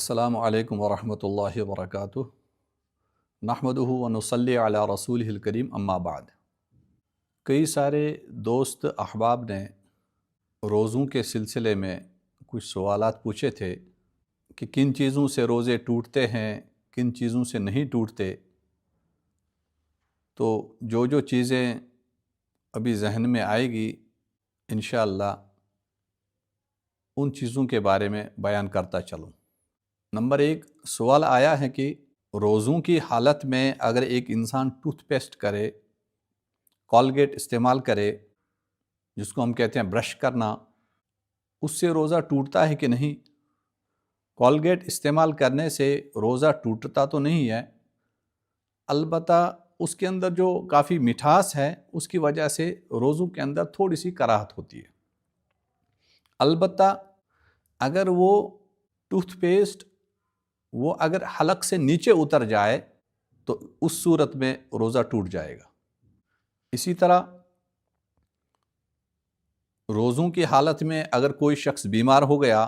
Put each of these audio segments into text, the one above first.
السلام علیکم ورحمۃ اللہ وبرکاتہ۔ نحمدہ و نصلی علی رسولہ الکریم، اما بعد۔ کئی سارے دوست احباب نے روزوں کے سلسلے میں کچھ سوالات پوچھے تھے کہ کن چیزوں سے روزے ٹوٹتے ہیں، کن چیزوں سے نہیں ٹوٹتے۔ تو جو چیزیں ابھی ذہن میں آئے گی انشاءاللہ ان چیزوں کے بارے میں بیان کرتا چلوں۔ نمبر 1 سوال آیا ہے کہ روزوں کی حالت میں اگر ایک انسان ٹوتھ پیسٹ کرے، کولگیٹ استعمال کرے، جس کو ہم کہتے ہیں برش کرنا، اس سے روزہ ٹوٹتا ہے کہ نہیں؟ کولگیٹ استعمال کرنے سے روزہ ٹوٹتا تو نہیں ہے، البتہ اس کے اندر جو کافی مٹھاس ہے اس کی وجہ سے روزوں کے اندر تھوڑی سی کراہت ہوتی ہے۔ البتہ اگر وہ ٹوتھ پیسٹ اگر حلق سے نیچے اتر جائے تو اس صورت میں روزہ ٹوٹ جائے گا۔ اسی طرح روزوں کی حالت میں اگر کوئی شخص بیمار ہو گیا،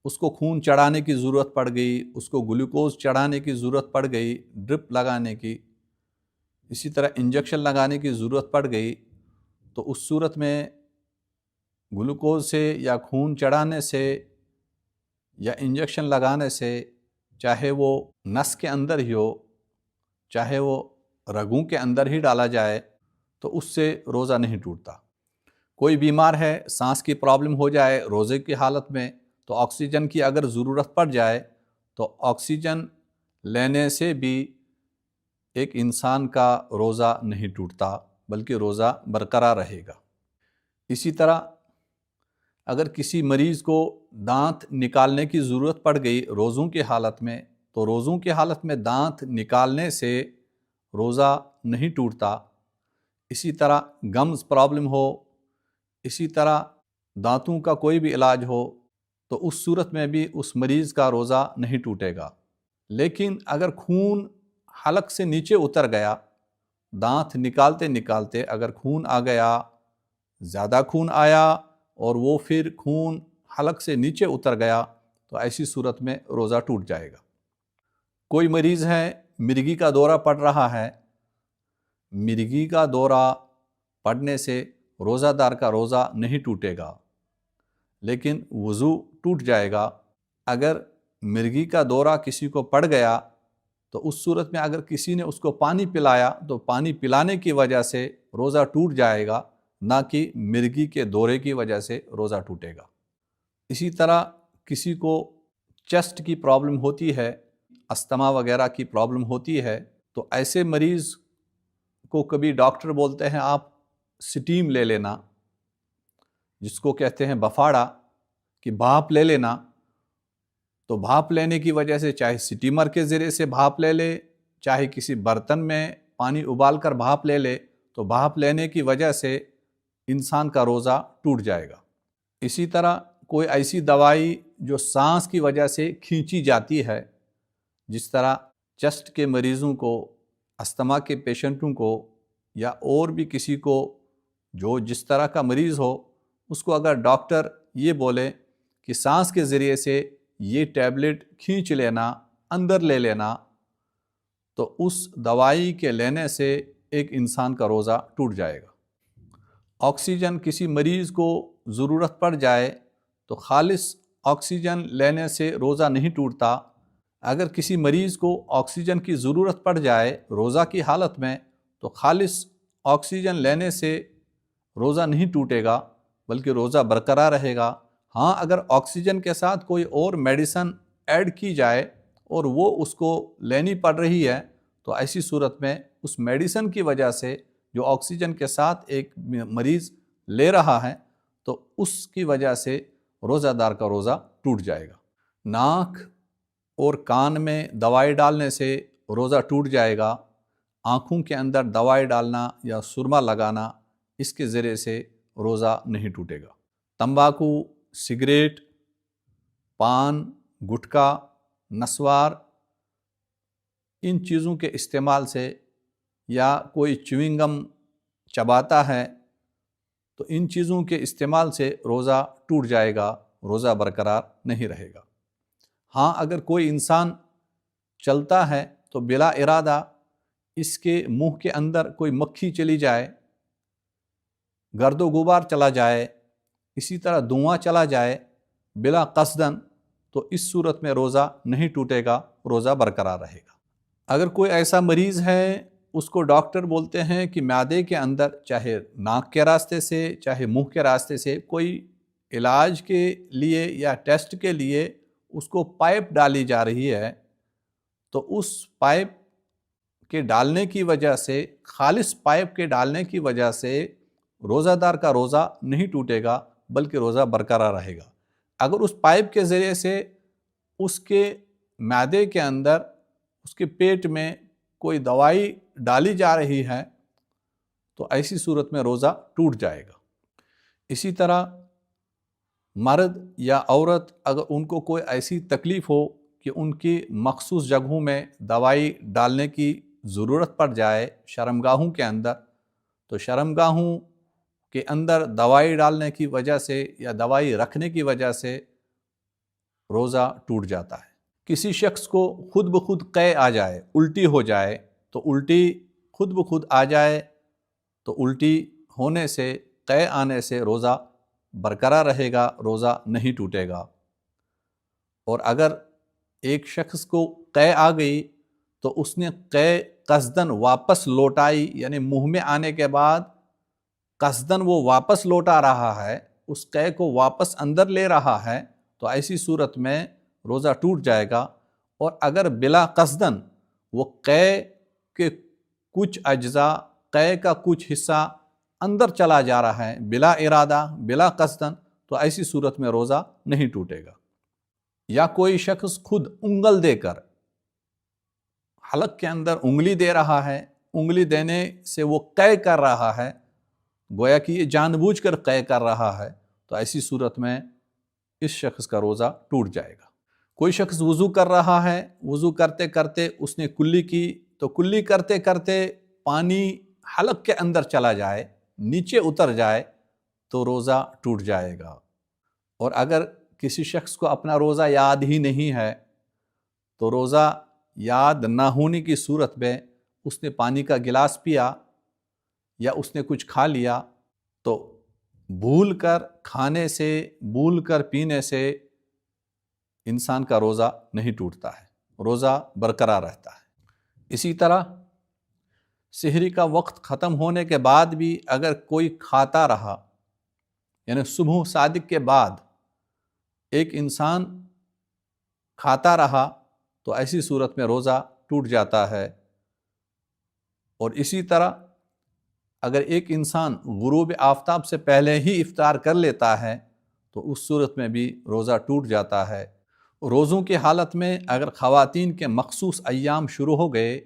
اس کو خون چڑھانے کی ضرورت پڑ گئی، اس کو گلوکوز چڑھانے کی ضرورت پڑ گئی، ڈرپ لگانے کی، اسی طرح انجیکشن لگانے کی ضرورت پڑ گئی، تو اس صورت میں گلوکوز سے یا خون چڑھانے سے یا انجیکشن لگانے سے، چاہے وہ نس کے اندر ہی ہو، چاہے وہ رگوں کے اندر ہی ڈالا جائے، تو اس سے روزہ نہیں ٹوٹتا۔ کوئی بیمار ہے، سانس کی پرابلم ہو جائے روزے کی حالت میں، تو آکسیجن کی اگر ضرورت پڑ جائے تو آکسیجن لینے سے بھی ایک انسان کا روزہ نہیں ٹوٹتا بلکہ روزہ برقرار رہے گا۔ اسی طرح اگر کسی مریض کو دانت نکالنے کی ضرورت پڑ گئی روزوں کی حالت میں، تو روزوں کی حالت میں دانت نکالنے سے روزہ نہیں ٹوٹتا۔ اسی طرح گمز پرابلم ہو، اسی طرح دانتوں کا کوئی بھی علاج ہو، تو اس صورت میں بھی اس مریض کا روزہ نہیں ٹوٹے گا۔ لیکن اگر خون حلق سے نیچے اتر گیا، دانت نکالتے نکالتے اگر خون آ گیا، زیادہ خون آیا اور وہ پھر خون حلق سے نیچے اتر گیا، تو ایسی صورت میں روزہ ٹوٹ جائے گا۔ کوئی مریض ہے، مرگی کا دورہ پڑ رہا ہے، مرگی کا دورہ پڑنے سے روزہ دار کا روزہ نہیں ٹوٹے گا، لیکن وضو ٹوٹ جائے گا۔ اگر مرگی کا دورہ کسی کو پڑ گیا تو اس صورت میں اگر کسی نے اس کو پانی پلایا تو پانی پلانے کی وجہ سے روزہ ٹوٹ جائے گا، نہ کہ مرگی کے دورے کی وجہ سے روزہ ٹوٹے گا۔ اسی طرح کسی کو چیسٹ کی پرابلم ہوتی ہے، استھما وغیرہ کی پرابلم ہوتی ہے، تو ایسے مریض کو کبھی ڈاکٹر بولتے ہیں آپ سٹیم لے لینا، جس کو کہتے ہیں بفاڑا، کہ بھاپ لے لینا۔ تو بھاپ لینے کی وجہ سے چاہے سٹیمر کے ذریعے سے بھاپ لے لے، چاہے کسی برتن میں پانی ابال کر بھاپ لے لے، تو بھاپ لینے کی وجہ سے انسان کا روزہ ٹوٹ جائے گا۔ اسی طرح کوئی ایسی دوائی جو سانس کی وجہ سے کھینچی جاتی ہے، جس طرح چیسٹ کے مریضوں کو، استھما کے پیشنٹوں کو، یا اور بھی کسی کو جو جس طرح کا مریض ہو، اس کو اگر ڈاکٹر یہ بولے کہ سانس کے ذریعے سے یہ ٹیبلٹ کھینچ لینا، اندر لے لینا، تو اس دوائی کے لینے سے ایک انسان کا روزہ ٹوٹ جائے گا۔ آکسیجن کسی مریض کو ضرورت پڑ جائے تو خالص آکسیجن لینے سے روزہ نہیں ٹوٹتا۔ اگر کسی مریض کو آکسیجن کی ضرورت پڑ جائے روزہ کی حالت میں، تو خالص آکسیجن لینے سے روزہ نہیں ٹوٹے گا بلکہ روزہ برقرار رہے گا۔ ہاں، اگر آکسیجن کے ساتھ کوئی اور میڈیسن ایڈ کی جائے اور وہ اس کو لینی پڑ رہی ہے، تو ایسی صورت میں اس میڈیسن کی وجہ سے جو آکسیجن کے ساتھ ایک مریض لے رہا ہے، تو اس کی وجہ سے روزہ دار کا روزہ ٹوٹ جائے گا۔ ناک اور کان میں دوائی ڈالنے سے روزہ ٹوٹ جائے گا۔ آنکھوں کے اندر دوائی ڈالنا یا سرما لگانا، اس کے ذریعے سے روزہ نہیں ٹوٹے گا۔ تمباکو، سگریٹ، پان، گٹکا، نسوار، ان چیزوں کے استعمال سے، یا کوئی چیونگ گم چباتا ہے، تو ان چیزوں کے استعمال سے روزہ ٹوٹ جائے گا، روزہ برقرار نہیں رہے گا۔ ہاں اگر کوئی انسان چلتا ہے تو بلا ارادہ اس کے منہ کے اندر کوئی مکھی چلی جائے، گرد و غبار چلا جائے، اسی طرح دھواں چلا جائے بلا قصدن، تو اس صورت میں روزہ نہیں ٹوٹے گا، روزہ برقرار رہے گا۔ اگر کوئی ایسا مریض ہے، اس کو ڈاکٹر بولتے ہیں کہ معدے کے اندر چاہے ناک کے راستے سے چاہے منہ کے راستے سے کوئی علاج کے لیے یا ٹیسٹ کے لیے اس کو پائپ ڈالی جا رہی ہے، تو اس پائپ کے ڈالنے کی وجہ سے، خالص پائپ کے ڈالنے کی وجہ سے روزہ دار کا روزہ نہیں ٹوٹے گا بلکہ روزہ برقرار رہے گا۔ اگر اس پائپ کے ذریعے سے اس کے معدے کے اندر، اس کے پیٹ میں کوئی دوائی ڈالی جا رہی ہے تو ایسی صورت میں روزہ ٹوٹ جائے گا۔ اسی طرح مرد یا عورت اگر ان کو کوئی ایسی تکلیف ہو کہ ان کی مخصوص جگہوں میں دوائی ڈالنے کی ضرورت پڑ جائے شرمگاہوں کے اندر، تو شرمگاہوں کے اندر دوائی ڈالنے کی وجہ سے یا دوائی رکھنے کی وجہ سے روزہ ٹوٹ جاتا ہے۔ کسی شخص کو خود بخود قے آ جائے، الٹی ہو جائے، تو الٹی خود بخود آ جائے تو الٹی ہونے سے، قے آنے سے روزہ برقرار رہے گا، روزہ نہیں ٹوٹے گا۔ اور اگر ایک شخص کو قے آ گئی تو اس نے قے قصدن واپس لوٹائی، یعنی منہ میں آنے کے بعد قصدن وہ واپس لوٹا رہا ہے، اس قے کو واپس اندر لے رہا ہے، تو ایسی صورت میں روزہ ٹوٹ جائے گا۔ اور اگر بلا قصدن وہ قے کے کچھ اجزاء، قے کا کچھ حصہ اندر چلا جا رہا ہے بلا ارادہ، بلا قصدن، تو ایسی صورت میں روزہ نہیں ٹوٹے گا۔ یا کوئی شخص خود انگل دے کر حلق کے اندر انگلی دے رہا ہے، انگلی دینے سے وہ قے کر رہا ہے، گویا کہ یہ جان بوجھ کر قے کر رہا ہے، تو ایسی صورت میں اس شخص کا روزہ ٹوٹ جائے گا۔ کوئی شخص وضو کر رہا ہے، وضو کرتے کرتے اس نے کلی کی، تو کلی کرتے کرتے پانی حلق کے اندر چلا جائے، نیچے اتر جائے، تو روزہ ٹوٹ جائے گا۔ اور اگر کسی شخص کو اپنا روزہ یاد ہی نہیں ہے، تو روزہ یاد نہ ہونے کی صورت میں اس نے پانی کا گلاس پیا یا اس نے کچھ کھا لیا، تو بھول کر کھانے سے، بھول کر پینے سے انسان کا روزہ نہیں ٹوٹتا ہے، روزہ برقرار رہتا ہے۔ اسی طرح سحری کا وقت ختم ہونے کے بعد بھی اگر کوئی کھاتا رہا، یعنی صبح صادق کے بعد ایک انسان کھاتا رہا، تو ایسی صورت میں روزہ ٹوٹ جاتا ہے۔ اور اسی طرح اگر ایک انسان غروب آفتاب سے پہلے ہی افطار کر لیتا ہے تو اس صورت میں بھی روزہ ٹوٹ جاتا ہے۔ روزوں کی حالت میں اگر خواتین کے مخصوص ایام شروع ہو گئے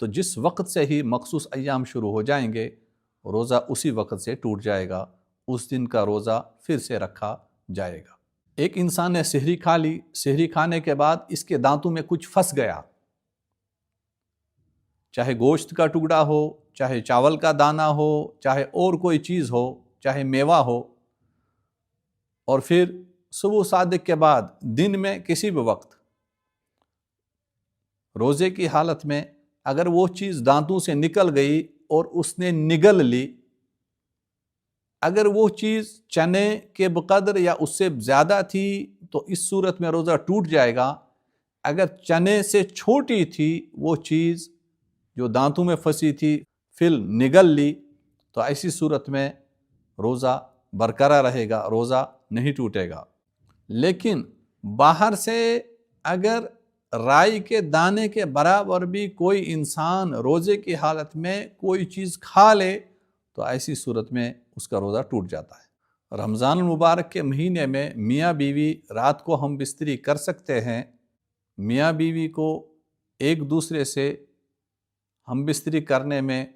تو جس وقت سے ہی مخصوص ایام شروع ہو جائیں گے، روزہ اسی وقت سے ٹوٹ جائے گا، اس دن کا روزہ پھر سے رکھا جائے گا۔ ایک انسان نے سحری کھا لی، سحری کھانے کے بعد اس کے دانتوں میں کچھ پھنس گیا، چاہے گوشت کا ٹکڑا ہو، چاہے چاول کا دانہ ہو، چاہے اور کوئی چیز ہو، چاہے میوہ ہو، اور پھر صبح صادق کے بعد دن میں کسی بھی وقت روزے کی حالت میں اگر وہ چیز دانتوں سے نکل گئی اور اس نے نگل لی، اگر وہ چیز چنے کے بقدر یا اس سے زیادہ تھی تو اس صورت میں روزہ ٹوٹ جائے گا۔ اگر چنے سے چھوٹی تھی وہ چیز جو دانتوں میں پھنسی تھی، پھر نگل لی، تو ایسی صورت میں روزہ برقرار رہے گا، روزہ نہیں ٹوٹے گا۔ لیکن باہر سے اگر رائی کے دانے کے برابر بھی کوئی انسان روزے کی حالت میں کوئی چیز کھا لے تو ایسی صورت میں اس کا روزہ ٹوٹ جاتا ہے۔ رمضان المبارک کے مہینے میں میاں بیوی رات کو ہم بستری کر سکتے ہیں، میاں بیوی کو ایک دوسرے سے ہم بستری کرنے میں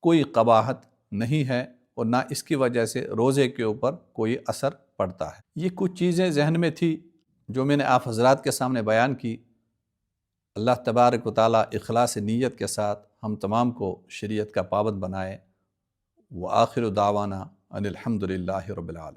کوئی قباحت نہیں ہے اور نہ اس کی وجہ سے روزے کے اوپر کوئی اثر پڑتا ہے۔ یہ کچھ چیزیں ذہن میں تھی جو میں نے آپ حضرات کے سامنے بیان کی۔ اللہ تبارک و تعالیٰ اخلاص نیت کے ساتھ ہم تمام کو شریعت کا پابند بنائے۔ وآخر دعوانا ان الحمد للہ رب العالمین۔